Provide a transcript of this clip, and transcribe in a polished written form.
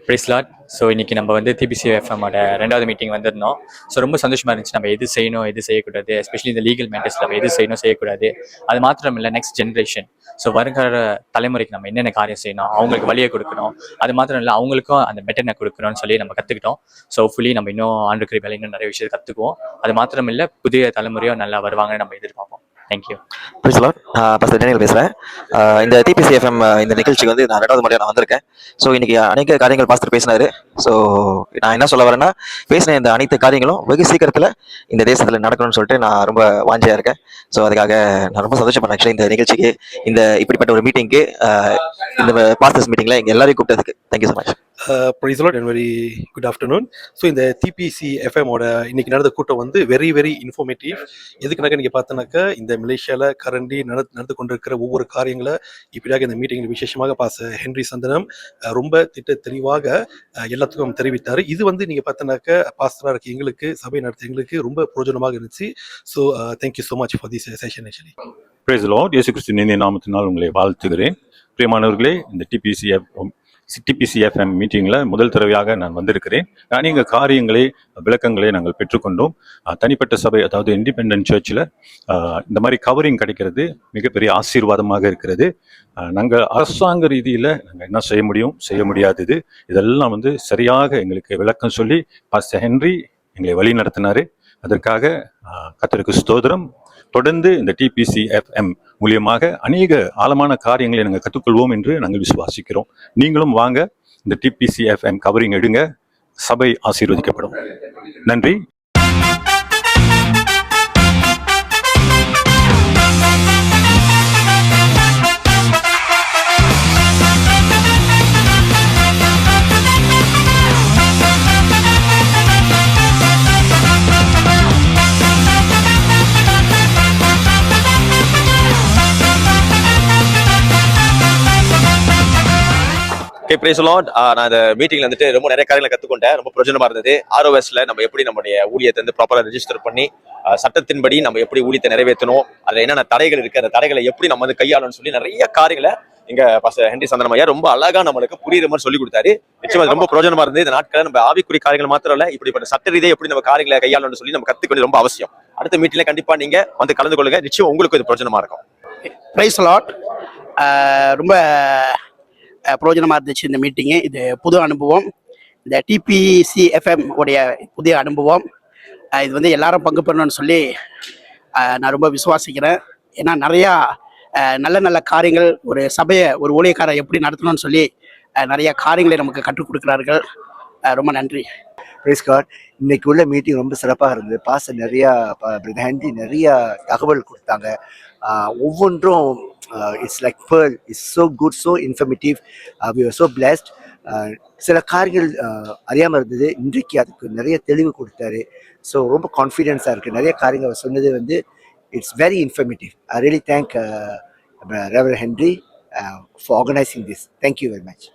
Price lot. So இன்றைக்கி நம்ம வந்து TPCFMோட 2வது மீட்டிங் வந்திருந்தோம். ஸோ ரொம்ப சந்தோஷமாக இருந்துச்சு. நம்ம எது செய்யணும் எது செய்யக்கூடாது, எஸ்பெஷலி இந்த லீகல் மேட்டர்ஸில் நம்ம எது செய்யணும் செய்யக்கூடாது, அது மாத்திரம் இல்லை நெக்ஸ்ட் ஜென்ரேஷன், ஸோ வருகிற தலைமுறைக்கு நம்ம என்னென்ன காரியம் செய்யணும், அவங்களுக்கு வழியை கொடுக்கணும், அது மாத்திரம் இல்லை அவங்களுக்கும் அந்த மெட்டனை கொடுக்கணும்னு சொல்லி நம்ம கற்றுக்கிட்டோம். ஸோ ஃபுல்லி நம்ம இன்னும் ஆண்டுக்கிற வேலை இன்னும் நிறைய விஷயத்தை கற்றுக்குவோம். அது மாத்திரம் இல்லை புதிய தலைமுறையும் நல்லா வருவாங்கன்னு நம்ம எதிர்பார்ப்போம். தேங்க்யூ. பாஸ்டர் டேனியல் பேசுகிறேன். இந்த TPCFM இந்த நிகழ்ச்சிக்கு வந்து நான் 2வது முறையாக நான் வந்திருக்கேன். ஸோ இன்னைக்கு அநேக காரியங்கள் பாஸ்டர் பேசினாரு. ஸோ நான் என்ன சொல்ல வரேன்னா, பேசின இந்த அனைத்து காரியங்களும் வெகு சீக்கிரத்தில் இந்த தேசத்தில் நடக்கணும்னு சொல்லிட்டு நான் ரொம்ப வாஞ்சியாக இருக்கேன். ஸோ அதுக்காக நான் ரொம்ப சந்தோஷப்படுறேன். ஆக்சுவலி இந்த நிகழ்ச்சிக்கு, இந்த இப்படிப்பட்ட ஒரு மீட்டிங்க்கு, இந்த பாஸ்டர்ஸ் மீட்டிங்கில் எங்கள் எல்லாரையும் கூப்பிட்டதுக்கு thank you so much. Praise the Lord and very good afternoon. So இந்த TPCFMோட இன்னைக்கு நடந்த கூட்டம் வந்து வெரி வெரி இன்ஃபர்மேட்டிவ். எதுக்குனாக்க நீங்கள் பார்த்தோன்னாக்கா இந்த மலேசியாவில் கரண்டி நடந்து கொண்டிருக்கிற ஒவ்வொரு காரியங்களை இப்படியாக இந்த மீட்டிங்கில் விசேஷமாக ஹென்றி சந்தனம் ரொம்ப தெளிவாக எல்லாத்துக்கும் தெரிவித்தார். இது வந்து நீங்கள் பார்த்தோன்னாக்கா பாஸ்டராக இருக்க எங்களுக்கு, சபை நடத்த எங்களுக்கு ரொம்ப பிரயோஜனமாக இருந்துச்சு. So thank you so much for this session. Actually praise the Lord. இயேசு கிறிஸ்துவின் இனிய நாமத்தினால் உங்களை வாழ்த்துகிறேன். பிரியமானவர்களே, இந்த TPCFM மீட்டிங்கில் முதல் தடவையாக நான் வந்திருக்கிறேன். அநேக காரியங்களை, விளக்கங்களை நாங்கள் பெற்றுக்கொண்டோம். தனிப்பட்ட சபை, அதாவது இண்டிபெண்டன்ட் சர்ச்சில் இந்த மாதிரி கவரிங் கிடைக்கிறது மிகப்பெரிய ஆசீர்வாதமாக இருக்கிறது. நாங்கள் அரசாங்க ரீதியில் நாங்கள் என்ன செய்ய முடியும், செய்ய முடியாதது, இதெல்லாம் வந்து சரியாக எங்களுக்கு விளக்கம் சொல்லி பாஸ்டர் ஹென்றி எங்களை வழி நடத்தினார். அதற்காக கர்த்தருக்கு ஸ்தோத்திரம். தொடர்ந்து இந்த TPCFM மூலியமாக அநேக ஆழமான காரியங்களை நாங்கள் கற்றுக்கொள்வோம் என்று நாங்கள் விசுவாசிக்கிறோம். நீங்களும் வாங்க, இந்த TPCFM கவரிங் எடுங்க, சபை ஆசீர்வதிக்கப்படும். நன்றி. Praise the Lord. நான் இந்த மீட்டிங்ல வந்துட்டு ரொம்ப நிறைய காரியங்களை கத்துக்கொண்டேன். ரொம்ப பிரயோஜனமா இருந்தது. ROSல நம்ம எப்படி நம்முடைய ஊழியத்தை வந்து ப்ராப்பரா ரெஜிஸ்டர் பண்ணி சட்டத்தின்படி நம்ம எப்படி ஊழியத்தை நிறைவேற்றணும், அதுல என்னென்ன தடைகள் இருக்கு, அந்த தடைகளை எப்படி நம்ம வந்து கையாளணும்னு சொல்லி நிறைய காரியங்களை இங்க பாஸ்டர் ஹென்றி சந்தனம் ஐயா ரொம்ப அழகா நம்மளுக்கு புரியுற மாதிரி சொல்லி கொடுத்தாரு. நிச்சயமா ரொம்ப பிரயோஜனமா இருந்தது. இந்த நாட்களை நம்ம ஆவிக்குரிய காரியங்கள் மாத்திரம் இல்ல, இப்படிப்பட்ட சட்ட ரீதியை எப்படி நம்ம காரியங்களை கையாளணும்னு சொல்லி நம்ம கத்துக்க வேண்டியது ரொம்ப அவசியம். அடுத்த மீட்டிங்ல கண்டிப்பா நீங்க வந்து கலந்து கொள்ளுங்க. நிச்சயம் உங்களுக்கு இது பிரயோஜனமா இருக்கும். Praise the Lord. ரொம்ப பிரயோஜனமாக இருந்துச்சு இந்த மீட்டிங்கு. இது புது அனுபவம், இந்த TPCFM உடைய புதிய அனுபவம். இது வந்து எல்லாரும் பங்கு பெறணும்னு சொல்லி நான் ரொம்ப விசுவாசிக்கிறேன். ஏன்னா நிறையா நல்ல நல்ல காரியங்கள், ஒரு சபையை, ஒரு ஊழியக்காரை எப்படி நடத்தணும்னு சொல்லி நிறைய காரியங்களை நமக்கு கற்றுக் கொடுக்குறார்கள். ரொம்ப நன்றி. Praise God. இன்னைக்கு உள்ள மீட்டிங் ரொம்ப சிறப்பாக இருந்தது. பாஸ்டர் நிறையா, ஹென்றி நிறையா தகவல் கொடுத்தாங்க. ஒவ்வொன்றும் it's like pearl, it's so good, so informative. We are so blessed. சில காரியங்கள் அறியாமல் இருந்தது, இன்றைக்கு அதுக்கு நிறைய தெளிவு கொடுத்தாரு. ஸோ ரொம்ப கான்ஃபிடென்ஸாக இருக்குது. நிறைய காரியங்கள் அவர் சொன்னது வந்து it's very informative. I really thank reverend Henry for organising this. Thank you very much.